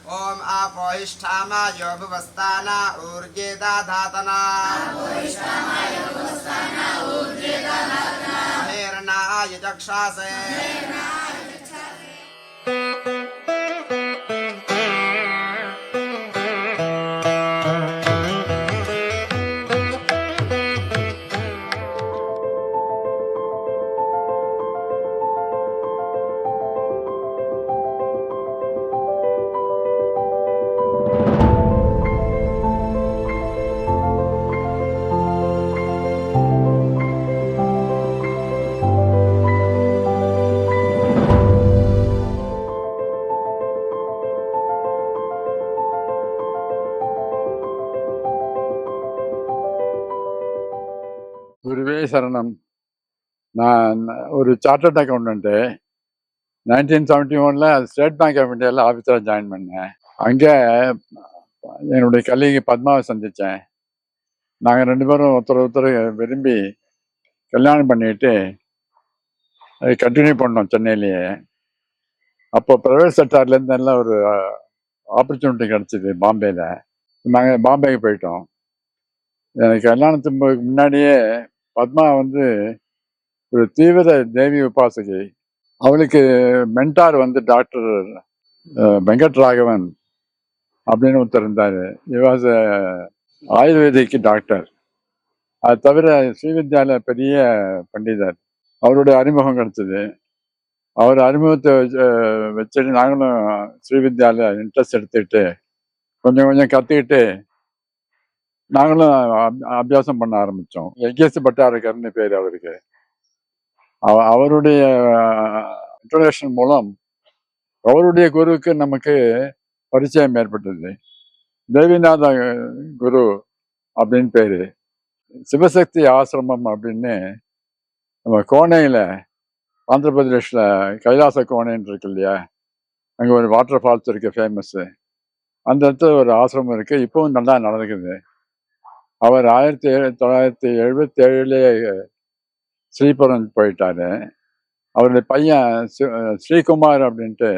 ओम आपोहिष्ठामायो भुवस्ताना ऊर्जे दाधातना महेरणाय चक्षासे குருவே சரணம். நான் ஒரு chartered accountant. 1971 state bank of இந்தியாவில் ஆஃபீஸராக ஜாயின் பண்ணேன். அங்கே என்னுடைய கலீக் பத்மாவை சந்தித்தேன். நாங்கள் 2 பேரும் ஒருத்தர் விரும்பி கல்யாணம் பண்ணிட்டு அதை கண்டினியூ பண்ணோம் சென்னையிலேயே. அப்போ ப்ரைவேட் செக்டார்லேருந்து நல்ல ஒரு ஆப்பர்ச்சுனிட்டி கிடச்சிது பாம்பேயில். நாங்கள் பாம்பேக்கு போயிட்டோம். எனக்கு கல்யாணத்துக்கு முன்னாடியே பத்மா ஒரு தீவிர தேவி உபாசகி. அவளுக்கு மென்டார் டாக்டர் வெங்கட் ராகவன் அப்படின்னு ஒருத்தர் இருந்தார். He was ayurvedic doctor. அது தவிர ஸ்ரீவித்யால பெரிய பண்டிதர். அவருடைய அறிமுகம் கிடைச்சது. அவர் அறிமுகத்தை வச்சுட்டு நாங்களும் ஸ்ரீவித்யால இன்ட்ரெஸ்ட் எடுத்துக்கிட்டு கொஞ்சம் கொஞ்சம் கற்றுக்கிட்டு நாங்களும் அபியாசம் பண்ண ஆரம்பித்தோம். யஜ்யஸ் பட்டாரகர்னு பேர் அவருக்கு. அவருடைய இன்ட்ரோடக்ஷன் மூலம் அவருடைய குருவுக்கு நமக்கு பரிச்சயம் ஏற்பட்டது. தேவிநாத குரு அப்படின்னு பேரு. சிவசக்தி ஆசிரமம் அப்படின்னு நம்ம கோணையில ஆந்திர பிரதேஷ்ல கைலாச கோணைன்னு இருக்கு இல்லையா, அங்கே ஒரு வாட்டர் ஃபால்ஸ் இருக்கு ஃபேமஸ். அந்த இடத்துல ஒரு ஆசிரமம் இருக்கு. இப்பவும் நல்லா நடக்குது. அவர் 1977 ஸ்ரீபுரம் போயிட்டாரு. அவருடைய பையன் ஸ்ரீகுமார் அப்படின்ட்டு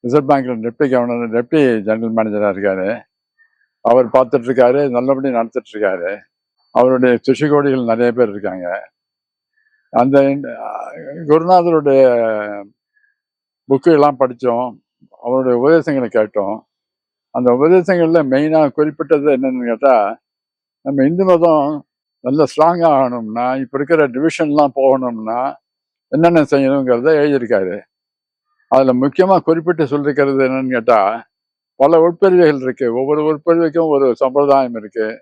ரிசர்வ் பேங்க்ல டெப்டி ஜெனரல் மேனேஜரா இருக்காரு. அவர் பார்த்துட்டு இருக்காரு, நல்லபடி நடத்திட்டு இருக்காரு. அவருடைய சிஷ்யகோடிகள் நிறைய பேர் இருக்காங்க. அந்த குருநாதருடைய புக்கு எல்லாம் படித்தோம். அவருடைய உபதேசங்களை கேட்டோம். அந்த உபதேசங்களில் மெயினாக குறிப்பிட்டது என்னன்னு கேட்டால், நம்ம இந்து மதம் நல்ல ஸ்ட்ராங்காக ஆகணும்னா, இப்போ இருக்கிற டிவிஷன்லாம் போகணும்னா என்னென்ன செய்யணுங்கிறத எழுதியிருக்காரு. அதில் முக்கியமாக குறிப்பிட்டு சொல்லியிருக்கிறது என்னன்னு கேட்டால், பல உட்பிரிவுகள் இருக்குது. ஒவ்வொரு உட்பிரிவுக்கும் ஒரு சம்பிரதாயம் இருக்குது.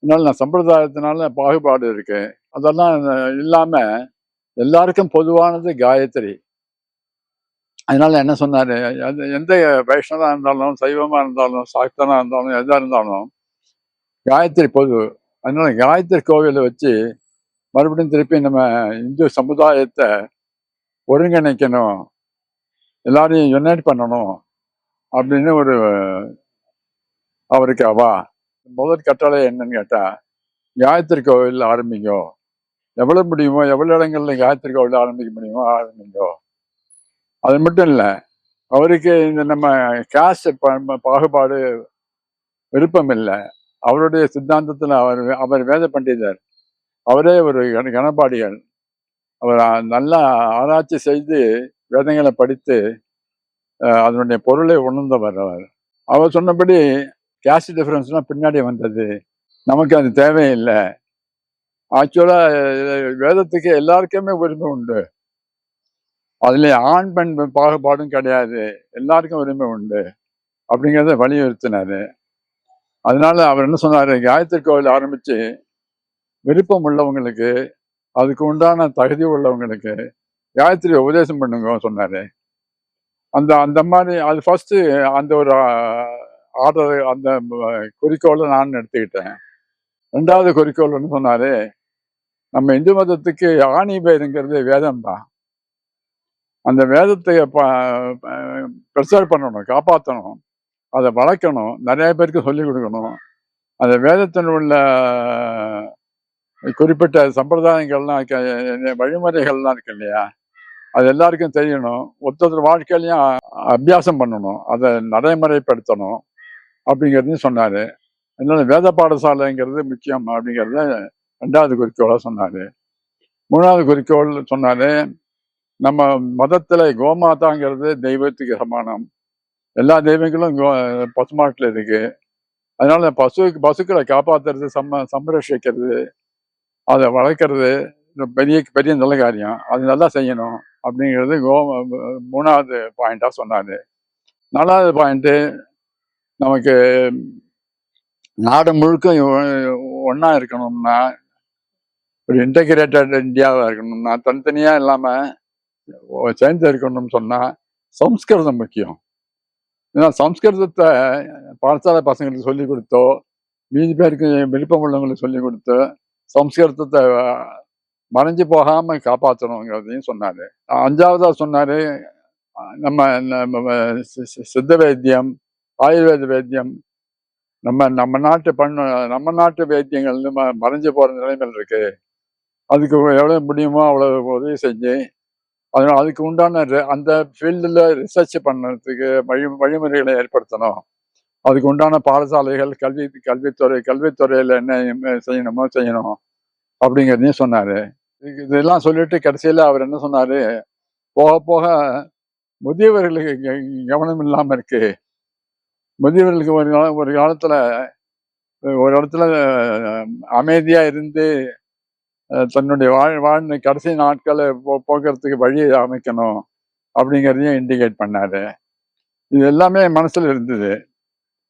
அதனால நான் சம்பிரதாயத்தினால பாகுபாடு இருக்குது. அதெல்லாம் இல்லாமல் எல்லாருக்கும் பொதுவானது காயத்ரி. அதனால என்ன சொன்னார், எந்த வைஷ்ணவா இருந்தாலும் சைவமாக இருந்தாலும் சாக்தனாக இருந்தாலும் எதாக இருந்தாலும் காயத்ரி பொது. அதனால காயத்ரி கோவிலை வச்சு மறுபடியும் திருப்பி நம்ம இந்து சமுதாயத்தை ஒருங்கிணைக்கணும், எல்லாரையும் யுனைட் பண்ணணும் அப்படின்னு அவருக்கு முதல் கட்டளை என்னன்னு கேட்டால், காயத்ரி கோவில் ஆரம்பிங்கோ, எவ்வளோ முடியுமோ எவ்வளோ இடங்கள்ல காயத்ரி கோவில் ஆரம்பிக்க முடியுமோ ஆரம்பிங்கோ. அது மட்டும் இல்லை, அவருக்கு இந்த நம்ம காஸ்ட் பாகுபாடு விருப்பம் இல்லை. அவருடைய சித்தாந்தத்தில் அவர் வேத பண்டிதர். அவரே ஒரு கணபாடிகள். அவர் நல்லா ஆராய்ச்சி செய்து வேதங்களை படித்து அதனுடைய பொருளை உணர்ந்தவர். அவர் சொன்னபடி கேஸ்ட் டிஃபரன்ஸ்லாம் பின்னாடி வந்தது, நமக்கு அது தேவையில்லை. ஆக்சுவலாக வேதத்துக்கு எல்லாருக்குமே உரிமை உண்டு. அதுல ஆண் பெண் பாகுபாடும் கிடையாது, எல்லாருக்கும் உரிமை உண்டு அப்படிங்கிறத வலியுறுத்தினாரு. அதனால அவர் என்ன சொன்னாரு, காயத்ரி கோவில் ஆரம்பிச்சு விருப்பம் உள்ளவங்களுக்கு, அதுக்கு உண்டான தகுதி உள்ளவங்களுக்கு காயத்ரி உபதேசம் பண்ணுங்க சொன்னாரு. அந்த மாதிரி அது ஃபர்ஸ்ட் அந்த ஒரு ஆர்டர், அந்த குறிக்கோளை நான் எடுத்துக்கிட்டேன். 2வது குறிக்கோள் என்ன சொன்னாரு, நம்ம இந்து மதத்துக்கு ஆணி பேருங்கிறது வேதம் தான். அந்த வேதத்தை ப்ரிசர்வ் பண்ணணும், காப்பாற்றணும், அதை வளர்க்கணும், நிறைய பேருக்கு சொல்லிக் கொடுக்கணும். அந்த வேதத்தில் உள்ள குறிப்பிட்ட சம்பிரதாயங்கள்லாம் வழிமுறைகள்லாம் இருக்கு இல்லையா, அது எல்லாருக்கும் தெரியணும். ஒருத்தர் வாழ்க்கையிலையும் அபியாசம் பண்ணணும், அதை நடைமுறைப்படுத்தணும் அப்படிங்கிறதையும் சொன்னாரு. அதனால வேத பாடசாலைங்கிறது முக்கியம் அப்படிங்கிறத 2வது குறிக்கோளா சொன்னாரு. 3வது குறிக்கோள் சொன்னாரு, நம்ம மதத்துல கோமாதாங்கிறது தெய்வத்துக்கு சமானம். எல்லா தெய்வங்களும் பசுமாட்டுல இருக்கு. அதனால பசுக்களை காப்பாத்துறது, சம்ரட்சிக்கிறது, அதை வளர்க்கறது பெரிய பெரிய நல்ல காரியம். அது நல்லா செய்யணும் அப்படிங்கிறது 3வது பாயிண்டா சொன்னாரு. 4வது பாயிண்ட், நமக்கு நாடு முழுக்க ஒன்னா இருக்கணும்னா, ஒரு இன்டகிரேட்டட் இந்தியாவா இருக்கணும்னா, தனித்தனியா இல்லாம சேர்ந்து இருக்கணும்னு சொன்னா சம்ஸ்கிருதம் முக்கியம். ஏன்னா சம்ஸ்கிருதத்தை பாடசாலை பசங்களுக்கு சொல்லி கொடுத்தோ, மீதி பேருக்கு விருப்பம் உள்ளவங்களுக்கு சொல்லி கொடுத்தோ சம்ஸ்கிருதத்தை மறைஞ்சு போகாம காப்பாற்றணுங்கிறதையும் சொன்னாரு. 5வதா சொன்னாரு, நம்ம சித்த வைத்தியம், ஆயுர்வேத வைத்தியம், நம்ம நாட்டு வைத்தியங்கள் மறைஞ்சு போற நிலைமையில் இருக்கு. அதுக்கு எவ்வளவு முடியுமோ அவ்வளவு உதவி செஞ்சு, அதனால அதுக்கு உண்டான அந்த ஃபீல்டில் ரிசர்ச் பண்ணுறதுக்கு வழிமுறைகளை ஏற்படுத்தணும். அதுக்கு உண்டான பாடசாலைகள், கல்வித்துறையில் என்ன செய்யணும் அப்படிங்கிறதையும் சொன்னாரு. இதெல்லாம் சொல்லிட்டு கடைசியில் அவர் என்ன சொன்னாரு, போக போக முதியவர்களுக்கு கவனம் இல்லாம இருக்கு. முதியவர்களுக்கு ஒரு காலத்துல ஒரு இடத்துல அமைதியா இருந்து தன்னுடைய வாழ்ந்த கடைசி நாட்களை போக்குறதுக்கு வழி அமைக்கணும் அப்படிங்கிறதையும் இண்டிகேட் பண்ணாரு. இது எல்லாமே மனசுல இருந்தது.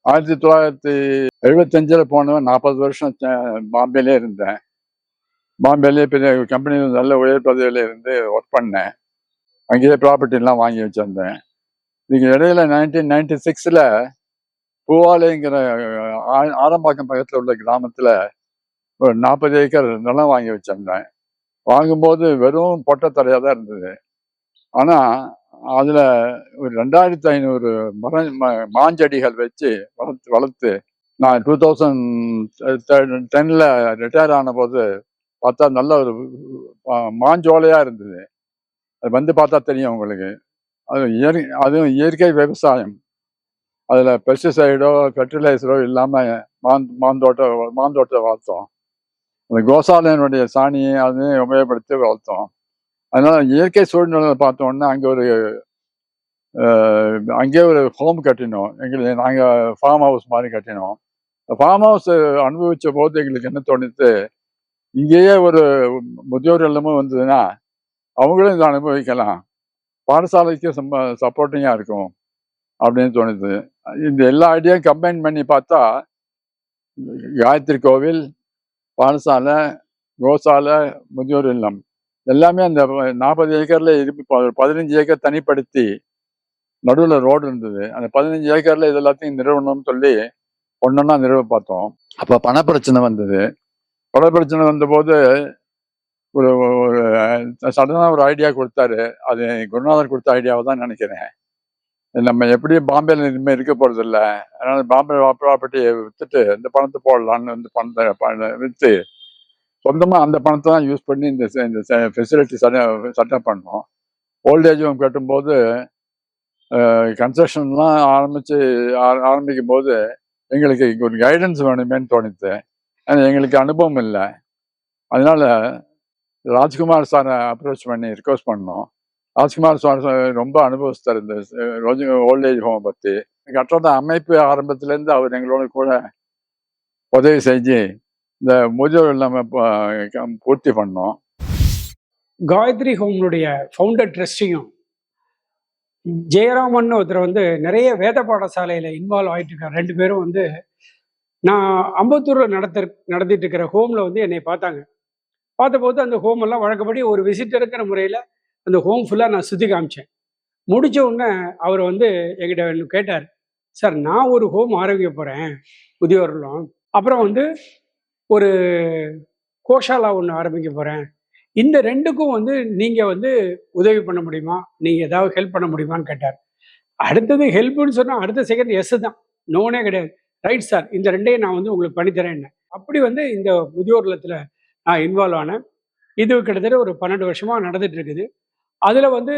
1975 போனவன் 40 வருஷம் பாம்பேலே இருந்தேன். பாம்பேலே பெரிய கம்பெனியில் நல்ல உயர் பதவியில இருந்து ஒர்க் பண்ணேன். அங்கேயே ப்ராப்பர்ட்டி எல்லாம் வாங்கி வச்சிருந்தேன். இதுக்கு இடையில 1996 பூவாலைங்கிற ஆரம்பாக்கம் பக்கத்துல உள்ள கிராமத்துல ஒரு 40 ஏக்கர் நிலம் வாங்கி வச்சிருந்தேன். வாங்கும்போது வெறும் பொட்டத்தரையா தான் இருந்தது. ஆனா அதுல ஒரு 2500 மாஞ்செடிகள் வச்சு வளர்த்து நான் 2010 ரிட்டையர் ஆன போது பார்த்தா நல்ல ஒரு மாஞ்சோலையா இருந்தது. அது வந்து பார்த்தா தெரியும் உங்களுக்கு. அதுவும் இயற்கை விவசாயம். அதுல பெஸ்டிசைடோ ஃபெர்டிலைசரோ இல்லாம மாந்தோட்டத்தை வளர்த்தோம். அந்த கோசாலையினுடைய சாணியை அதையும் உபயோகப்படுத்தி வளர்த்தோம். அதனால இயற்கை சூழ்நிலை பார்த்தோம்னா அங்கே ஒரு ஹோம் கட்டினோம். நாங்கள் ஃபார்ம் ஹவுஸ் மாதிரி கட்டினோம். ஃபார்ம் ஹவுஸ் அனுபவிச்ச போது எங்களுக்கு என்ன தோணுது, இங்கேயே ஒரு முதியோர் இல்லமும் வந்ததுன்னா அவங்களும் இதை அனுபவிக்கலாம், பாடசாலைக்கு சப்போர்ட்டிங்காக இருக்கும் அப்படின்னு தோணுது. இந்த எல்லா ஐடியாவும் கம்பைன் பண்ணி பார்த்தா காயத்ரி கோவில், பாடசாலை, கோசாலை, முதியோர் இல்லம் எல்லாமே அந்த 40 ஏக்கர்ல 15 ஏக்கர் தனிப்படுத்தி நடுவில் ரோடு இருந்தது. அந்த 15 ஏக்கர்ல இது எல்லாத்தையும் நிறுவனம்னு சொல்லி ஒன்னொன்னா நிறுவ பார்த்தோம். அப்ப பணப்பிரச்சனை வந்தது. பணப்பிரச்சனை வந்தபோது ஒரு சடனா ஒரு ஐடியா கொடுத்தாரு. அது குருநாதர் கொடுத்த ஐடியாவை தான் நினைக்கிறேன். நம்ம எப்படியும் பாம்பேல இனிமேல் இருக்க போறது இல்லை, அதனால பாம்பே ப்ராப்பர்ட்டியை வித்துட்டு இந்த பணத்தை போடலான்னு வந்து பணத்தை விற்று சொந்தமா அந்த பணத்தை தான் யூஸ் பண்ணி இந்த ஃபெசிலிட்டி செட்டப் பண்ணோம். ஓல்டேஜ் ஹோம் கட்டும்போது கன்ஸ்ட்ரக்ஷன்லாம் ஆரம்பிக்கும் போது எங்களுக்கு ஒரு கைடன்ஸ் வேணுமேன்னு தோணுது. ஆனால் எங்களுக்கு அனுபவம் இல்லை. அதனால ராஜ்குமார் சாரை அப்ரோச் பண்ணி ரிக்வஸ்ட் பண்ணோம். ராஜ்குமார் சார் ரொம்ப அனுபவிச்சார் இந்த ஓல்டேஜ் ஹோம் பற்றி. கட்டட அமைப்பு ஆரம்பத்துலேருந்து அவர் எங்களோட கூட உதவி செஞ்சு இந்த முதியோர் இல்லாம பூர்த்தி பண்ணோம். காயத்ரி ஹோம்னுடைய ஃபவுண்டர் ட்ரஸ்டியும் ஜெயராமன் ஒருத்தர் வந்து நிறைய வேத பாடசாலையில் இன்வால்வ் ஆகிட்டு இருக்கார். 2 பேரும் வந்து நான் அம்பத்தூரில் நடத்திட்டு இருக்கிற ஹோமில் வந்து என்னை பார்த்தாங்க. பார்த்தபோது அந்த ஹோம் எல்லாம் வழக்கப்படி ஒரு விசிட்டருங்கிற முறையில் அந்த ஹோம் ஃபுல்லாக நான் சுற்றி காமிச்சேன். முடித்த உடனே அவர் வந்து என்கிட்ட கேட்டார், சார் நான் ஒரு ஹோம் ஆரம்பிக்க போகிறேன் முதியோர்லாம், அப்புறம் வந்து ஒரு கோஷாலா ஒன்று ஆரம்பிக்க போகிறேன், இந்த 2க்கும் வந்து நீங்கள் வந்து உதவி பண்ண முடியுமா, நீங்கள் ஏதாவது ஹெல்ப் பண்ண முடியுமான்னு கேட்டார். அடுத்தது ஹெல்ப்னு சொன்னால் அடுத்த செகண்ட் எஸ் தான், நோனே கிடையாது. ரைட் சார், இந்த 2ஐயும் நான் வந்து உங்களுக்கு பண்ணித்தரேன். அப்படி வந்து இந்த முதியோர் இல்லத்தில் நான் இன்வால்வ் ஆனேன். இது கிட்டத்தட்ட ஒரு 12 வருஷமாக நடந்துட்டு இருக்குது. அதுல வந்து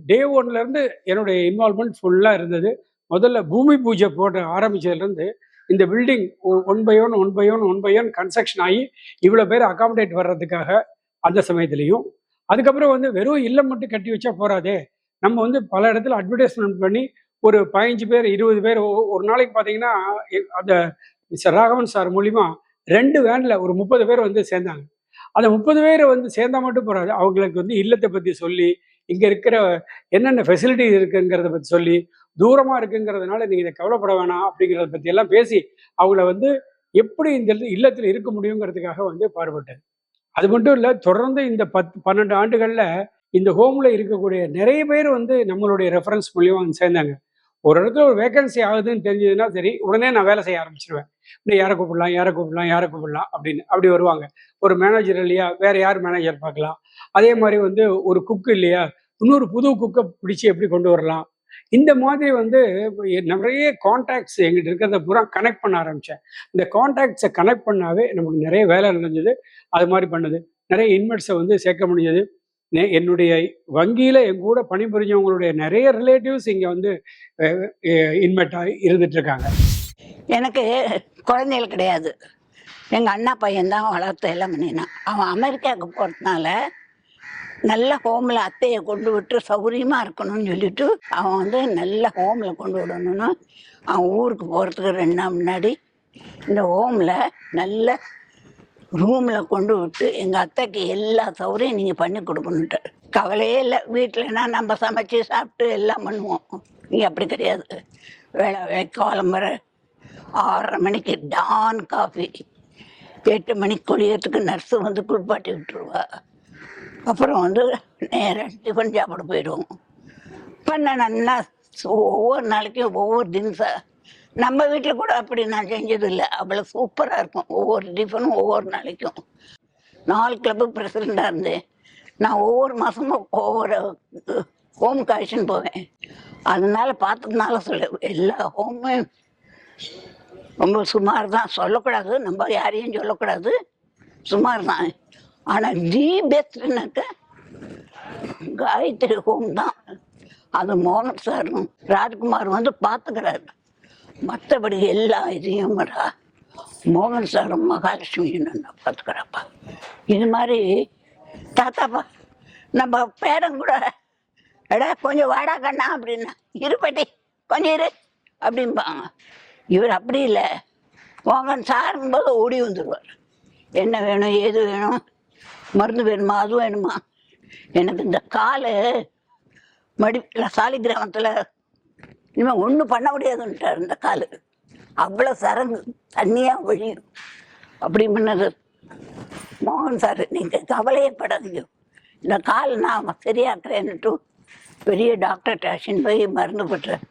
டே ஒன்ல இருந்து என்னுடைய இன்வால்மெண்ட் ஃபுல்லா இருந்தது. முதல்ல பூமி பூஜை போட ஆரம்பிச்சதுல இருந்து இந்த building one by one one by one one by one construction ஆகி இவ்வளவு பேர் அகாமடேட் வர்றதுக்காக அந்த சமயத்திலையும், அதுக்கப்புறம் வந்து வெறும் இல்லம் மட்டும் கட்டி வச்சா போறாதே, நம்ம வந்து பல இடத்துல அட்வர்டைஸ்மெண்ட் பண்ணி ஒரு 15 பேர் 20 பேர் ஒரு நாளைக்கு பார்த்தீங்கன்னா, அந்த மிஸ்டர் ராகவன் சார் மூலியமா 2 வேன்ல ஒரு 30 பேர் வந்து சேர்ந்தாங்க. அந்த 30 பேர் வந்து சேர்ந்தா மட்டும் போறாது. அவங்களுக்கு வந்து இல்லத்த பத்தி சொல்லி, இங்க இருக்கிற என்னென்ன ஃபெசிலிட்டி இருக்குங்கிறத பத்தி சொல்லி, தூரமா இருக்குங்கிறதுனால நீங்க இத கவலைப்பட வேணாம் அப்படிங்கிறத பத்தி எல்லாம் பேசி, அவங்கள வந்து எப்படி இந்த இல்லத்துல இருக்க முடியுங்கிறதுக்காக வந்து பாடுபட்டேன். அது மட்டும் இல்ல, தொடர்ந்து இந்த 10, 12 ஆண்டுகள்ல இந்த ஹோம்ல இருக்கக்கூடிய நிறைய பேர் வந்து நம்மளுடைய ரெஃபரன்ஸ் மூலியமா வந்து சேர்ந்தாங்க. ஒரு இடத்துல ஒரு வேக்கன்சி ஆகுதுன்னு தெரிஞ்சதுன்னா சரி, உடனே நான் வேலை செய்ய ஆரம்பிச்சுருவேன். இன்னும் யார கூப்பிடலாம், யார கூப்பிடலாம், யார கூப்பிடலாம் அப்படின்னு. அப்படி வருவாங்க. ஒரு மேனேஜர் இல்லையா, வேற யார் மேனேஜர் பார்க்கலாம். அதே மாரி வந்து ஒரு குக் இல்லையா, இன்னொரு புது குக்க பிடிச்சு எப்படி கொண்டு வரலாம். இந்த மாதிரி வந்து நிறைய கான்டாக்ட்ஸ் என்கிட்ட இருக்கிறத பூரா கனெக்ட் பண்ண ஆரம்பிச்சேன். இந்த கான்டாக்ட்ஸ கனெக்ட் பண்ணாவே நமக்கு நிறைய வேலை நடந்தது. அது மாரி பண்ணுது. நிறைய இன்வெஸ்ட்ஸ வந்து சேர்க்க முடிஞ்சது. என்னுடைய வங்கியில என் கூட பணிபுரிஞ்சவங்களுடைய நிறைய ரிலேட்டிவ்ஸ் இங்க வந்து இன்வெர்ட் ஆகி இருந்துட்டு இருக்காங்க. எனக்கு குழந்தைகள் கிடையாது. எங்கள் அண்ணா பையன் தான் வளர்த்து எல்லாம் பண்ணினான். அவன் அமெரிக்காவுக்கு போகிறதுனால நல்ல ஹோமில் அத்தையை கொண்டு விட்டு சௌகரியமாக இருக்கணும்னு சொல்லிட்டு அவன் வந்து நல்ல ஹோமில் கொண்டு விடணும்னு அவன் ஊருக்கு போகிறதுக்கு 2 நாள் முன்னாடி இந்த ஹோமில் நல்ல ரூமில் கொண்டு விட்டு எங்கள் அத்தைக்கு எல்லா சௌகரியம் நீங்கள் பண்ணி கொடுக்கணுன்ட்டு. கவலையே இல்லை. வீட்டிலனா நம்ம சமைச்சு சாப்பிட்டு எல்லாம் பண்ணுவோம். இங்கே அப்படி கிடையாது. வேலை காலம்பர 6:30 மணிக்கு டான் காஃபி, 8 மணிக்கு கொளியத்துக்கு நர்ஸு வந்து குளிப்பாட்டி விட்டுருவா. அப்புறம் வந்து நேராக டிஃபன் சாப்பிட போயிடுவோம். பண்ண நல்லா ஒவ்வொரு நாளைக்கும் ஒவ்வொரு தினசா. நம்ம வீட்டில் கூட அப்படி நான் செஞ்சதில்லை. அவ்வளோ சூப்பராக இருக்கும். ஒவ்வொரு டிஃபனும் ஒவ்வொரு நாளைக்கும். 4 கிளப்புக்கு பிரசிடெண்ட்டாக இருந்தேன். நான் ஒவ்வொரு மாதமும் ஒவ்வொரு ஹோம் காய்ச்சின்னு போவேன். அதனால பார்த்ததுனால சொல்ல எல்லா ஹோமுமே ரொம்ப சுமார் தான். சொல்லக்கூடாது, நம்ம யாரையும் சொல்லக்கூடாது, சுமார் தான். ஆனால் தி பெஸ்ட்னாக்க காயத்ரி ஹோம் தான். அது மோகன் சாரும் ராஜ்குமார் வந்து பார்த்துக்கிறாரு. மற்றபடி எல்லா இதையும் மோகன் சாரும் மகாலட்சுமியும் நான் பார்த்துக்கிறப்பா. இது மாதிரி தாத்தாப்பா நம்ம பேரன் கூட எடா கொஞ்சம் வாடா கண்ணா அப்படின்னா, இருப்பட்டி கொஞ்சம் இரு அப்படிம்பாங்க. இவர் அப்படி இல்லை. மோகன் சாருங்கும்போது ஓடி வந்துடுவார். என்ன வேணும், ஏது வேணும், மருந்து வேணுமா, அது வேணுமா. எனக்கு இந்த கால் சாலி கிராமத்தில் இனிமேல் ஒன்றும் பண்ண முடியாதுன்ட்டார். இந்த கால் அவ்வளோ சரங்கு தண்ணியாக வழியும். அப்படி பண்ணது மோகன் சார். நீங்கள் கவலையே படாதீங்க, இந்த கால் நான் சரியாக்குறேன்னுட்டு பெரிய டாக்டர் டேஷன் போய் மருந்து பெற்றார்.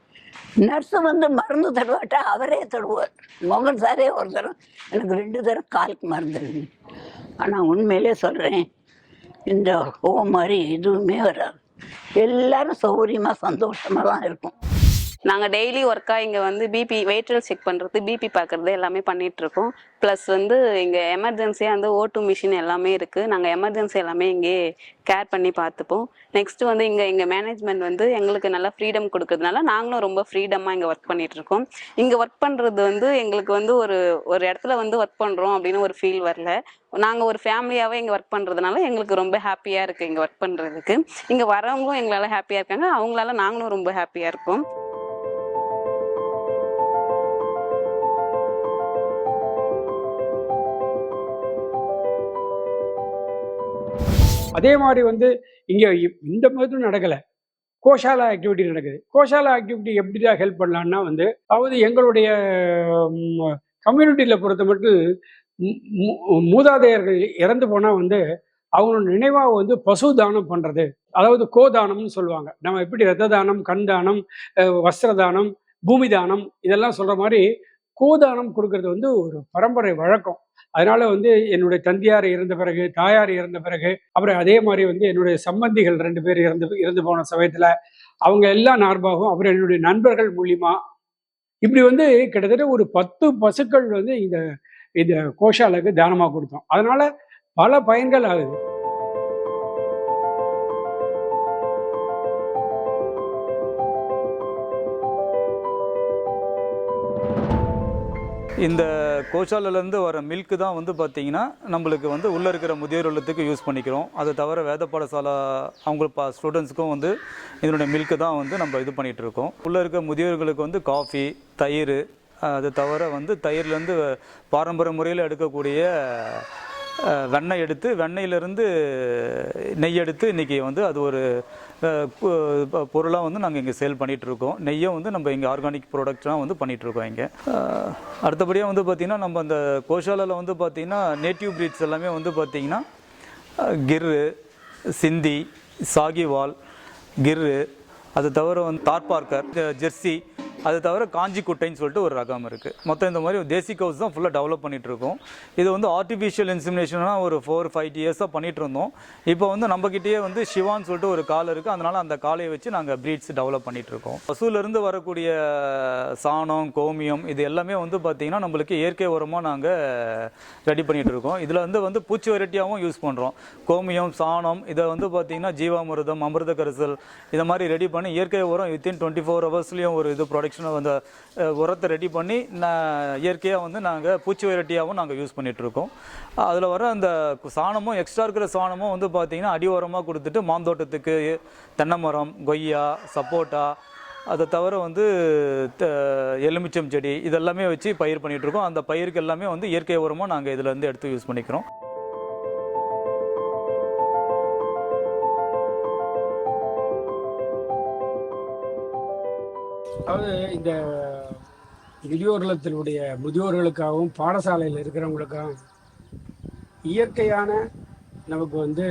நர்ஸு வந்து மருந்து தருவாட்டா அவரே தருவார். மோகன் சாரே ஒரு தரம் எனக்கு 2 தரம் காலுக்கு மருந்து. ஆனால் உண்மையிலே சொல்கிறேன், இந்த ஹோம் மாதிரி எதுவுமே வராது. எல்லாரும் சௌகரியமாக சந்தோஷமாக தான் இருக்கும். நாங்கள் டெய்லி ஒர்க்காக இங்கே வந்து பிபி வெயிட்டல் செக் பண்ணுறது, பிபி பார்க்குறது எல்லாமே பண்ணிகிட்ருக்கோம். ப்ளஸ் வந்து இங்கே எமர்ஜென்சியாக வந்து O2 மிஷின் எல்லாமே இருக்குது. நாங்கள் எமர்ஜென்சி எல்லாமே இங்கே கேர் பண்ணி பார்த்துப்போம். நெக்ஸ்ட்டு வந்து எங்கள் மேனேஜ்மெண்ட் வந்து எங்களுக்கு நல்லா ஃப்ரீடம் கொடுக்கறதுனால நாங்களும் ரொம்ப ஃப்ரீடமாக இங்கே ஒர்க் பண்ணிகிட்ருக்கோம். இங்கே ஒர்க் பண்ணுறது வந்து எங்களுக்கு வந்து ஒரு இடத்துல வந்து ஒர்க் பண்ணுறோம் அப்படின்னு ஒரு ஃபீல் வரல. நாங்கள் ஒரு ஃபேமிலியாகவே இங்கே ஒர்க் பண்ணுறதுனால எங்களுக்கு ரொம்ப ஹாப்பியாக இருக்குது இங்கே ஒர்க் பண்ணுறதுக்கு. இங்கே வரவங்களும் எங்களால் ஹாப்பியாக இருக்காங்க, அவங்களால நாங்களும் ரொம்ப ஹாப்பியாக இருக்கோம். அதே மாதிரி வந்து இங்க இந்த மாதிரி நடக்கல, கோஷாலா ஆக்டிவிட்டி நடக்குது. கோஷாலா ஆக்டிவிட்டி எப்படிதான் ஹெல்ப் பண்ணலான்னா வந்து, அதாவது எங்களுடைய கம்யூனிட்டியில பொறுத்த மட்டும் மூதாதையர்கள் இறந்து போனா வந்து அவங்களோட நினைவாக வந்து பசு தானம் பண்றது, அதாவது கோதானம்னு சொல்லுவாங்க. நம்ம எப்படி ரத்த தானம், கண் தானம், வஸ்திர தானம், பூமி தானம் இதெல்லாம் சொல்ற மாதிரி கோதானம் கொடுக்கறது வந்து ஒரு பரம்பரை வழக்கம். அதனால வந்து என்னுடைய தந்தையார் இறந்த பிறகு, தாயார் இறந்த பிறகு, அப்புறம் அதே மாதிரி வந்து என்னுடைய சம்பந்திகள் 2 பேர் இறந்து போன சமயத்துல அவங்க எல்லாம் நார்பாகும். அப்புறம் என்னுடைய நண்பர்கள் மூலியமா இப்படி வந்து கிட்டத்தட்ட ஒரு 10 பசுக்கள் வந்து இந்த கோஷாலுக்கு தானமா கொடுத்தோம். அதனால பல பயன்கள் ஆகுது. இந்த கோஷாலேருந்து வர மில்க்கு தான் வந்து பார்த்திங்கன்னா நம்மளுக்கு வந்து உள்ளே இருக்கிற முதியோர் இல்லத்துக்கு யூஸ் பண்ணிக்கிறோம். அதை தவிர வேத பாடசாலா அவங்க ஸ்டூடெண்ட்ஸுக்கும் வந்து இதனுடைய மில்க்கு தான் வந்து நம்ம இது பண்ணிகிட்ருக்கோம். உள்ளே இருக்க முதியோர்களுக்கு வந்து காஃபி, தயிர், அது தவிர வந்து தயிர்லேருந்து பாரம்பரிய முறையில் எடுக்கக்கூடிய வெண்ணெய் எடுத்து வெண்ணெயிலேருந்து நெய் எடுத்து இன்றைக்கி வந்து அது ஒரு பொருளாக வந்து நாங்கள் இங்கே சேல் பண்ணிகிட்ருக்கோம். நெய்யும் வந்து நம்ம இங்கே ஆர்கானிக் ப்ராடக்ட்லாம் வந்து பண்ணிகிட்ருக்கோம் இங்கே. அடுத்தபடியாக வந்து பார்த்திங்கன்னா நம்ம அந்த கோஷாலாவில் வந்து பார்த்திங்கன்னா நேட்டிவ் ப்ரீட்ஸ் எல்லாமே வந்து பார்த்திங்கன்னா கிர்ரு, சிந்தி, சாகிவால், கிர்ரு, அது தவிர வந்து தார்பார்க்கர், ஜெர்சி, அது தவிர காஞ்சி குட்டைன்னு சொல்லிட்டு ஒரு ரகம் இருக்குது. மொத்தம் இந்த மாதிரி தேசி கவுஸ் தான் ஃபுல்லாக டெவலப் பண்ணிகிட்ருக்கோம். இது வந்து ஆர்டிஃபிஷியல் இன்சிமினேஷனாக ஒரு 4-5 இயர்ஸாக பண்ணிகிட்டு இருந்தோம். இப்போ வந்து நம்மக்கிட்டேயே வந்து சிவான்னு சொல்லிட்டு ஒரு கால் இருக்குது. அதனால் அந்த காலையை வச்சு நாங்கள் ப்ரீட்ஸ் டெவலப் பண்ணிகிட்ருக்கோம். பசுலேருந்து வரக்கூடிய சாணம், கோமியம் இது எல்லாமே வந்து பார்த்திங்கன்னா நம்மளுக்கு இயற்கை உரமாக நாங்கள் ரெடி பண்ணிகிட்ருக்கோம். இதில் வந்து பூச்சி வெரைட்டியாகவும் யூஸ் பண்ணுறோம். கோமியம், சாணம் இதை வந்து பார்த்திங்கன்னா ஜீவாமிர்தம், அமிர்த கரிசல் இதை மாதிரி ரெடி பண்ணி இயற்கை உரம் வித்தின் 24 ஹவர்ஸ்லேயும் ஒரு இது ப்ராடக்ஷனை அந்த உரத்தை ரெடி பண்ணி இயற்கையாக வந்து நாங்கள் பூச்சி வெரைட்டியாகவும் நாங்கள் யூஸ் பண்ணிகிட்ருக்கோம். அதில் வர அந்த சாணமும் எக்ஸ்ட்ரா இருக்கிற சாணமும் வந்து பார்த்திங்கன்னா அடி உரமாக கொடுத்துட்டு மாந்தோட்டத்துக்கு தென்னை மரம், கொய்யா, சப்போட்டா, அதை தவிர வந்து எலுமிச்சம் செடி இதெல்லாமே வச்சு பயிர் பண்ணிகிட்ருக்கோம். அந்த பயிருக்கு எல்லாமே வந்து இயற்கை உரமாக நாங்கள் இதிலேருந்து எடுத்து யூஸ் பண்ணிக்கிறோம். அதாவது இந்த முதியோர் இல்லத்தினுடைய முதியோர்களுக்காகவும் பாடசாலையில் இருக்கிறவங்களுக்காகவும் இயற்கையான நமக்கு வந்து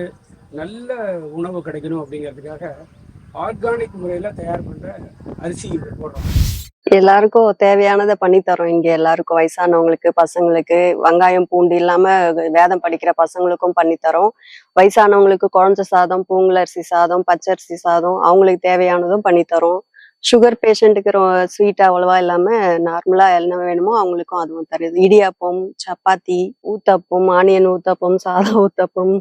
நல்ல உணவு கிடைக்கணும் அப்படிங்கிறதுக்காக ஆர்கானிக் முறையில் தயார் பண்ணுற அரிசி போடுறோம். எல்லாருக்கும் தேவையானதை பண்ணி தரோம். இங்க எல்லாருக்கும் வயசானவங்களுக்கு, பசங்களுக்கு வெங்காயம் பூண்டு இல்லாம வேதம் படிக்கிற பசங்களுக்கும் பண்ணி தரோம். வயசானவங்களுக்கு குழந்தை சாதம், பூங்குழரிசி சாதம், பச்சரிசி சாதம் அவங்களுக்கு தேவையானதும் பண்ணி தரோம். சுகர் பேஷண்ட்டுக்கு ஸ்வீட் அவ்வளவா இல்லாம நார்மலா என்ன வேணுமோ அவங்களுக்கும் அதுவும் தருது. இடியாப்பம், சப்பாத்தி, ஊத்தப்பம், ஆனியன் ஊத்தப்பம், சாதா ஊத்தப்பம்,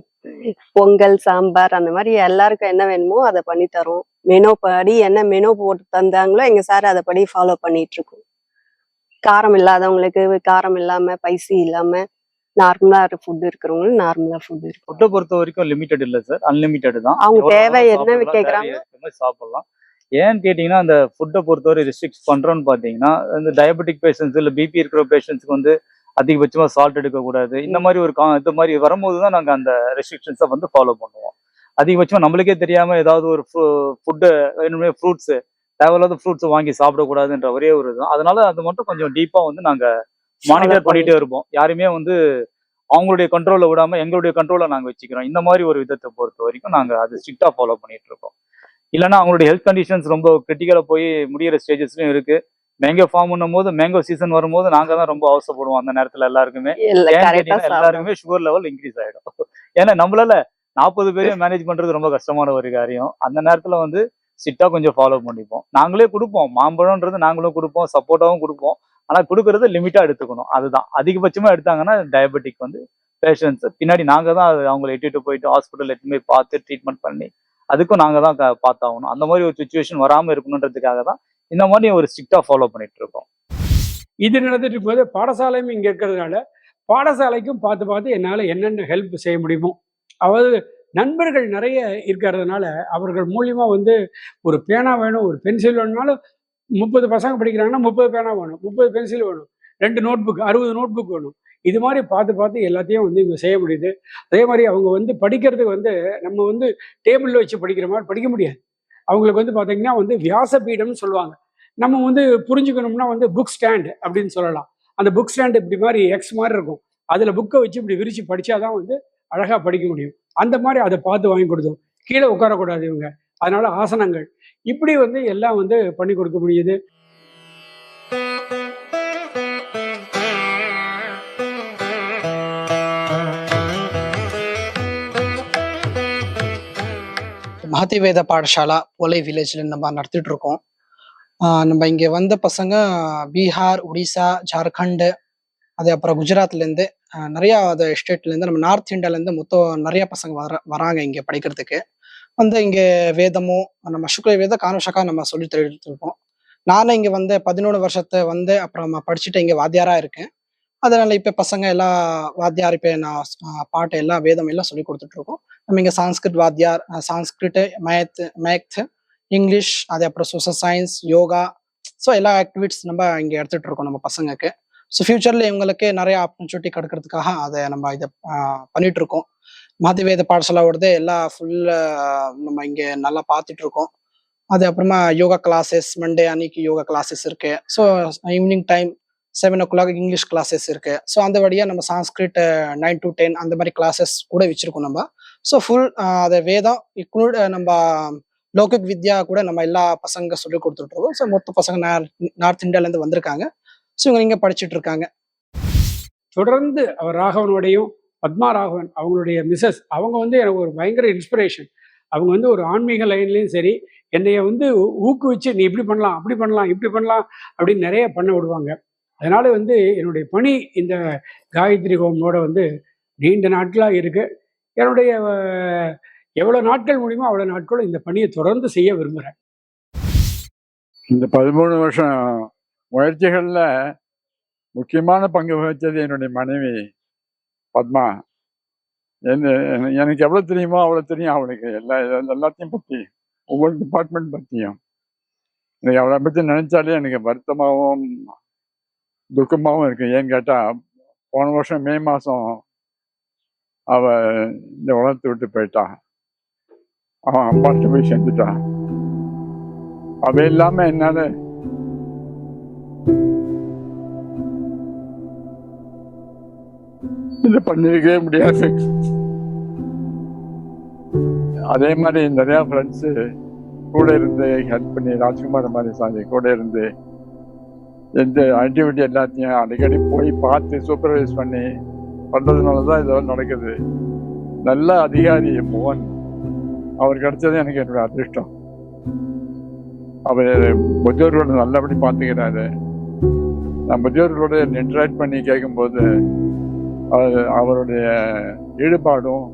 பொங்கல், சாம்பார் அந்த மாதிரி எல்லாருக்கும் என்ன வேணுமோ அதை பண்ணி தரோம். மெனு படி என்ன மெனு போட்டு தந்தாங்களோ எங்க சார் அதை படி ஃபாலோ பண்ணிட்டு இருக்கோம். காரம் இல்லாதவங்களுக்கு காரம் இல்லாம, பைசி இல்லாம நார்மலா ஃபுட் இருக்கிறவங்களுக்கு நார்மலா ஃபுட் இருக்கு. ஃபுட்டை பொறுத்த வரைக்கும் லிமிட்டட் இல்லை சார், அன்லிமிட்டட் தான். அவங்க தேவை என்ன கேட்கறாங்க சாப்பிடலாம். ஏன்னு கேட்டிங்கன்னா அந்த ஃபுட்டை பொறுத்தவரை ரெஸ்ட்ரிக்ட் பண்ணுறோன்னு பார்த்தீங்கன்னா இந்த டயபெட்டிக் பேஷண்ட்ஸ் இல்லை பிபி இருக்கிற பேஷண்ட்ஸ்க்கு வந்து அதிகபட்சமாக சால்ட் எடுக்கக்கூடாது. இந்த மாதிரி ஒரு இது மாதிரி வரும்போது தான் நாங்கள் அந்த ரெஸ்ட்ரிக்ஷன்ஸை வந்து ஃபாலோ பண்ணுவோம். அதிகபட்சமாக நம்மளுக்கே தெரியாமல் ஏதாவது ஒரு ஃபுட்டு வேணுமே ஃப்ரூட்ஸு தேவையில்லாத ஃப்ரூட்ஸை வாங்கி சாப்பிடக்கூடாதுன்ற ஒரே ஒரு இதுதான். அதனால அது மட்டும் கொஞ்சம் டீப்பாக வந்து நாங்கள் மானிட்டர் பண்ணிகிட்டே இருப்போம். யாருமே வந்து அவங்களுடைய கண்ட்ரோலில் விடாமல் எங்களுடைய கண்ட்ரோலை நாங்கள் வச்சுக்கிறோம். இந்த மாதிரி ஒரு விதத்தை பொறுத்த வரைக்கும் நாங்கள் அது ஸ்ட்ரிக்டாக ஃபாலோ பண்ணிகிட்டு இருக்கோம். இல்லைன்னா அவங்களுடைய ஹெல்த் கண்டிஷன்ஸ் ரொம்ப கிரிட்டிக்கலாக போய் முடிகிற ஸ்டேஜஸ்லையும் இருக்குது. மேங்கோ ஃபார்ம் பண்ணும் போது மேங்கோ சீசன் வரும்போது நாங்கள் தான் ரொம்ப அவசரப்படுவோம். அந்த நேரத்தில் எல்லாருக்குமே எல்லாருக்குமே சுகர் லெவல் இன்க்ரீஸ் ஆகிடும். ஏன்னா நம்மளால 40 பேரையும் மேனேஜ் பண்ணுறது ரொம்ப கஷ்டமான ஒரு காரியம். அந்த நேரத்தில் வந்து ஸ்ட்ரிக்டாக கொஞ்சம் ஃபாலோ பண்ணிப்போம். நாங்களே கொடுப்போம், மாம்பழம்ன்றது நாங்களும் கொடுப்போம், சப்போட்டாவும் கொடுப்போம். ஆனால் கொடுக்கறது லிமிட்டாக எடுத்துக்கணும். அதுதான் அதிகபட்சமாக எடுத்தாங்கன்னா டயபெட்டிக் வந்து பேஷண்ட்ஸ் பின்னாடி நாங்கள் தான் அவங்களை எட்டிட்டு போயிட்டு ஹாஸ்பிட்டல் எட்டுமே பார்த்து ட்ரீட்மெண்ட் பண்ணி அதுக்கும் நாங்கள் தான் பார்த்தாகணும். அந்த மாதிரி ஒரு சுச்சுவேஷன் வராமல் இருக்கணுன்றதுக்காக தான் இந்த மாதிரி ஒரு ஸ்ட்ரிக்டாக ஃபாலோ பண்ணிட்டு இருக்கோம். இது நடந்துட்டு இருக்கும்போது பாடசாலையும் இங்கே இருக்கிறதுனால பாடசாலைக்கும் பார்த்து என்னால் என்னென்ன ஹெல்ப் செய்ய முடியுமோ, அதாவது நண்பர்கள் நிறைய இருக்கிறதுனால அவர்கள் மூலியமாக வந்து ஒரு பேனா வேணும், ஒரு பென்சில் வேணும்னாலும் 30 பசங்க படிக்கிறாங்கன்னா 30 பேனா வேணும், 30 பென்சில் வேணும், 2 நோட் புக், 60 நோட் புக் வேணும். இது மாதிரி பார்த்து எல்லாத்தையும் வந்து இவங்க செய்ய முடியுது. அதே மாதிரி அவங்க வந்து படிக்கிறதுக்கு வந்து நம்ம வந்து டேபிளில் வச்சு படிக்கிற மாதிரி படிக்க முடியாது. அவங்களுக்கு வந்து பார்த்தீங்கன்னா வந்து வியாசபீடம்னு சொல்லுவாங்க. நம்ம வந்து புரிஞ்சுக்கணும்னா வந்து புக் ஸ்டாண்ட் அப்படின்னு சொல்லலாம். அந்த புக் ஸ்டாண்ட் இப்படி மாதிரி எக்ஸ் மாதிரி இருக்கும். அதில் புக்கை வச்சு இப்படி விரிச்சு படித்தாதான் வந்து அழகாக படிக்க முடியும். அந்த மாதிரி அதை பார்த்து வாங்கி கொடுத்தோம். கீழே உட்காரக்கூடாது இவங்க, அதனால ஆசனங்கள் இப்படி வந்து எல்லாம் வந்து பண்ணி கொடுக்க முடியுது. மகதி வேத பாடசாலா போலை வில்லேஜ்ல நம்ம நடத்திட்டு இருக்கோம். நம்ம இங்க வந்த பசங்க பீகார், ஒடிசா, ஜார்க்கண்ட், அது அப்புறம் குஜராத்லேருந்து நிறைய ஸ்டேட்லேருந்து நம்ம நார்த் இந்தியாவிலேருந்து மொத்தம் நிறைய பசங்க வராங்க இங்கே படிக்கிறதுக்கு. வந்து இங்கே வேதமும் நம்ம சுக்ல வேத கானுஷக்கா நம்ம சொல்லி தருவோம். நானும் இங்கே வந்து 11 வருஷத்தை வந்து அப்புறமா படிச்சுட்டு இங்கே வாத்தியாராக இருக்கேன். அதனால இப்போ பசங்க எல்லாம் வாத்தியார் இப்போ நான் பாட்டு எல்லாம் வேதம் எல்லாம் சொல்லி கொடுத்துட்டு இருக்கோம். நம்ம இங்கே சான்ஸ்கிரிட் வாத்தியார், சான்ஸ்கிரிட், மேத், இங்கிலீஷ், அது அப்புறம் சோஷியல் சயின்ஸ், யோகா, ஸோ எல்லா ஆக்டிவிட்டிஸ் நம்ம இங்கே எடுத்துட்டு இருக்கோம் நம்ம பசங்களுக்கு. ஸோ ஃபியூச்சர்ல இவங்களுக்கு நிறைய ஆப்பர்ச்சுனிட்டி கிடைக்கிறதுக்காக அதை நம்ம இதை பண்ணிட்டு இருக்கோம். மாத்திவேத பாடசாலாவோடது எல்லாம் ஃபுல் நம்ம இங்கே நல்லா பார்த்துட்டு இருக்கோம். அது அப்புறமா யோகா கிளாஸஸ், மண்டே அன்னைக்கு யோகா கிளாஸஸ் இருக்கு. So evening time 7 o'clock English classes இருக்கு. ஸோ அந்த வழியாக நம்ம சான்ஸ்கிரிட் 9 to 10 அந்த மாதிரி கிளாஸஸ் கூட வச்சிருக்கோம் நம்ம. ஸோ ஃபுல் அதை வேதம் இன்க்ளூட் நம்ம லௌகிக் வித்யா கூட நம்ம எல்லா பசங்க சொல்லி கொடுத்துட்டு இருக்கோம். ஸோ மொத்த பசங்க நார்த் இந்தியாவிலேருந்து வந்திருக்காங்க. ஸோ இவங்க இங்கே படிச்சுட்டு இருக்காங்க. தொடர்ந்து அவர் ராகவனுடையும் பத்மா ராகவன் அவங்களுடைய மிஸ்ஸஸ் அவங்க வந்து எனக்கு ஒரு பயங்கர இன்ஸ்பிரேஷன். அவங்க வந்து ஒரு ஆன்மீக லைன்லேயும் சரி என்னைய வந்து ஊக்குவிச்சு நீ இப்படி பண்ணலாம், அப்படி பண்ணலாம், இப்படி பண்ணலாம் அப்படின்னு நிறைய பண்ண விடுவாங்க. அதனால வந்து என்னுடைய பணி இந்த காயத்ரி ஹோமோட வந்து நீண்ட நாட்களாக இருக்கு. என்னுடைய எவ்வளோ நாட்கள் முடியுமோ அவ்வளோ நாட்களும் இந்த பணியை தொடர்ந்து செய்ய விரும்புகிறேன். இந்த 13 வருஷம் முயற்சிகளில் முக்கியமான பங்கு வகித்தது என்னுடைய மனைவி பத்மா. எனக்கு எவ்வளோ தெரியுமோ அவ்வளோ தெரியும் அவளுக்கு. எல்லாத்தையும் பற்றி, ஒவ்வொரு டிபார்ட்மெண்ட் பற்றியும். எனக்கு அவளை பற்றி நினைச்சாலே எனக்கு வருத்தமாகவும் துக்கமாகவும் இருக்கு. ஏன்னு கேட்டால் போன வருஷம் மே மாதம் அவள் இந்த உலகத்தை விட்டு போயிட்டா. அவன் அப்பாட்டு போய் செஞ்சுட்டான். அவ இல்லாமல் என்னால் இதை பண்ணிருக்கவே முடியாது. அதே மாதிரி நிறையா ஃப்ரெண்ட்ஸு கூட இருந்து ஹெல்ப் பண்ணி, ராஜ்குமார் மாதிரி சாமி கூட இருந்து எந்த ஆக்டிவிட்டி எல்லாத்தையும் அடிக்கடி போய் பார்த்து சூப்பர்வைஸ் பண்ணி பண்ணுறதுனால தான் இதெல்லாம் நடக்குது. நல்ல அதிகாரி மோகன், அவர் கிடைச்சது எனக்கு என்னோட அதிர்ஷ்டம். அவர் முதியோர்களோட நல்லபடி பார்த்துக்கிறாரு. நான் முதியோர்களோட இன்டராக்ட் பண்ணி கேட்கும்போது அவருடைய ஈடுபாடும்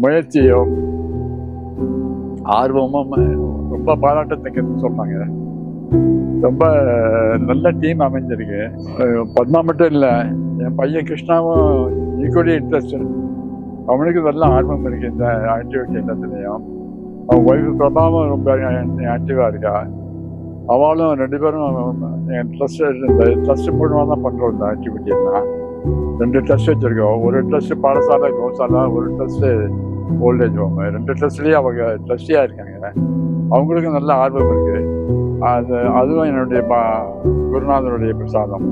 முயற்சியும் ஆர்வமும் ரொம்ப பாராட்டத்தக்கன்னு சொன்னாங்க. ரொம்ப நல்ல டீம் அமைஞ்சிருக்கு. பத்மா மட்டும் இல்லை, என் பையன் கிருஷ்ணாவும் ஈக்குவலி இன்ட்ரெஸ்டட். அவனுக்கு நல்ல ஆர்வம் இருக்கு இந்த ஆக்டிவிட்டி எல்லாத்துலேயும். அவன் ஒய்ஃபு பிரபாவும் ரொம்ப ஆக்டிவாக இருக்கா. அவளும் 2 பேரும் என் ட்ரஸ்ட் மூலமாக தான் பண்ணுறோம் இந்த ஆக்டிவிட்டி எல்லாம். 2 ட்ரஸ்ட் வச்சுருக்கோம். ஒரு ட்ரஸ்ட் பாடசாலை கௌசாலா, ஒரு ட்ரஸ்ட்டு ஓல்டேஜ் ஹோம். 2 ட்ரஸ்ட்லேயும் அவங்க ட்ரஸ்டியாக இருக்காங்க. அவங்களுக்கும் நல்ல ஆர்வம் இருக்குது. அதுவும் என்னுடைய குருநாதனுடைய பிரசாதம்.